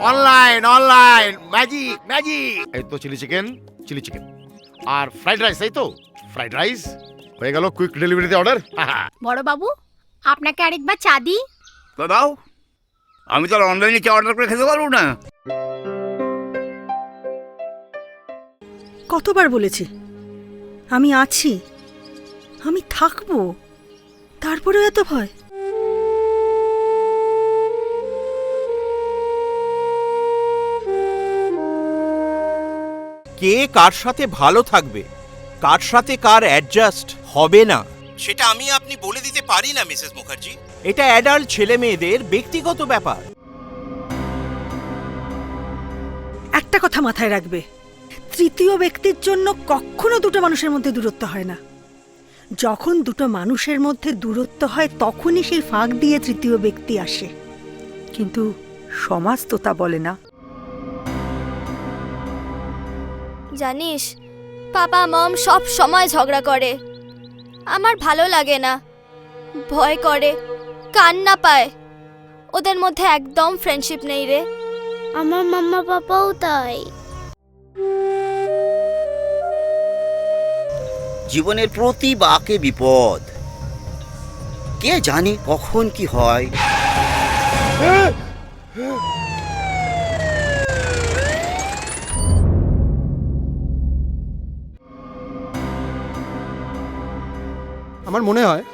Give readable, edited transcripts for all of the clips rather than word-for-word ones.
Online online magic magic. এই তো chilli chicken আর fried rice, এই তো ফ্রাইড রাইস হয়ে গেল। কুইক ডেলিভারিতে অর্ডার। বড় বাবু, আপনাকে আরেকবার চা দিই? তো দাও, আমি তো অনলাইনে চা অর্ডার করে খেতে পারবো না। কতবার বলেছি আমি আছি, আমি থাকবো, তারপরেও এত ভয়। কে কার সাথে ভালো থাকবে, কার সাথে কার অ্যাডজাস্ট হবে না, সেটা আমি আপনি বলে দিতে পারি না মিসেস মুখার্জি। এটা অ্যাডাল্ট ছেলে মেয়েদের ব্যক্তিগত ব্যাপার। একটা কথা মাথায় রাখবে, তৃতীয় ব্যক্তির জন্য কখনো দুটো মানুষের মধ্যে দূরত্ব হয় না। যখন দুটো মানুষের মধ্যে দূরত্ব হয় তখনই সেই ফাঁক দিয়ে তৃতীয় ব্যক্তি আসে, কিন্তু সমাজ তো তা বলে না। জানিস, পাপা মম সব সময় ঝগড়া করে, আমার ভালো লাগে না, ভয় করে, কান্না পায়। ওদের মধ্যে একদম ফ্রেন্ডশিপ নেই রে। আমার মাম্মা পাপাও তাই। জীবনের প্রতি বাঁকে বিপদ, কে জানে কখন কি হয়। আমার মনে হয়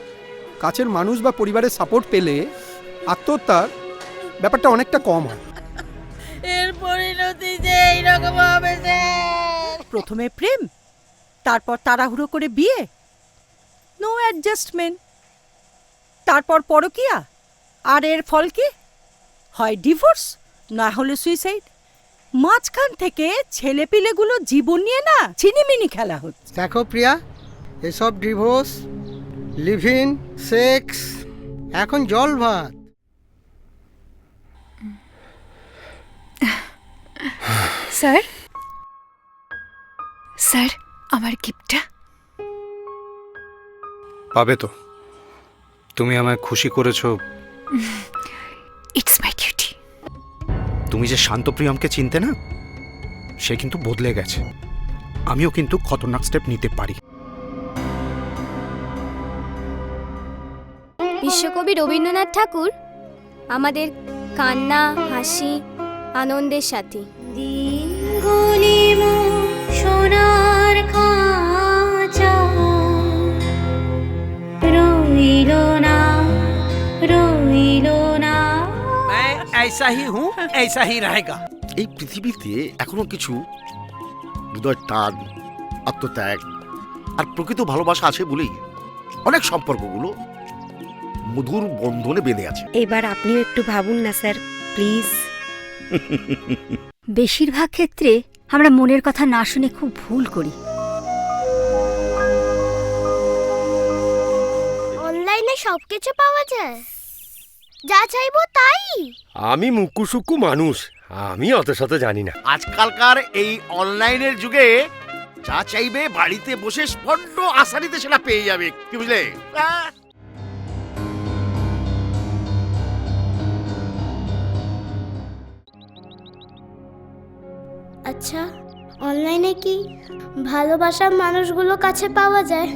কাছের মানুষ বা পরিবারের সাপোর্ট পেলে আত্মহত্যার ব্যাপারটা অনেকটা কম হয়। এর পরিণতি যে এইরকম হবে স্যার। প্রথমে প্রেম, তারপর তাড়াহুড়ো করে বিয়ে, নো অ্যাডজাস্টমেন্ট, তারপর পরকীয়া, আর এর ফল কি? হয় ডিভোর্স, না হলে সুইসাইড। মাঝখান থেকে ছেলেপিলেগুলো জীবন নিয়ে না ছিনিমিনি খেলা হচ্ছে। দেখো প্রিয়া, এসব ডিভোর্স, লিভ ইন, সেক্স এখন জল ভাত। স্যার, স্যার আমার গিফটটা। পাবে তো, তুমি আমায় খুশি করেছো। It's my duty. তুমি যে শান্তপ্রিয়মকে চিনতে না, সে কিন্তু বদলে গেছে। আমিও কিন্তু খতরনাক স্টেপ নিতে পারি। বিশ্বকবি রবীন্দ্রনাথ ঠাকুর আমাদের কান্না, হাসি, আনন্দের সাথী। দিনগুলি সোনার খাঁচা, রইল না, রইল না। मैं ऐसा ही हूँ, ऐसा ही रहेगा। এই পৃথিবীতে এখনো কিছু হৃদয় টান, আত্মত্যাগ আর প্রকৃত ভালোবাসা আছে বলেই অনেক সম্পর্কগুলো মধুর বন্ধনে বেঁধে আছে। এবার আপনিও একটু ভাবুন না স্যার, প্লিজ। বেশিরভাগ ক্ষেত্রে আমরা মনের কথা না শুনে খুব ভুল করি। অনলাইনে সবকিছু পাওয়া যায়, যা চাইবো তাই। আমি মুকুসুকু মানুষ, আমি অত শত জানি না। আজকালকার এই অনলাইনের যুগে যা চাইবে বাড়িতে বসে বড্ড আসানিতে সেটা পেয়ে যাবে, কি বুঝলে? আচ্ছা, অনলাইনে কি ভালোবাসার মানুষগুলো কাছে পাওয়া যায়?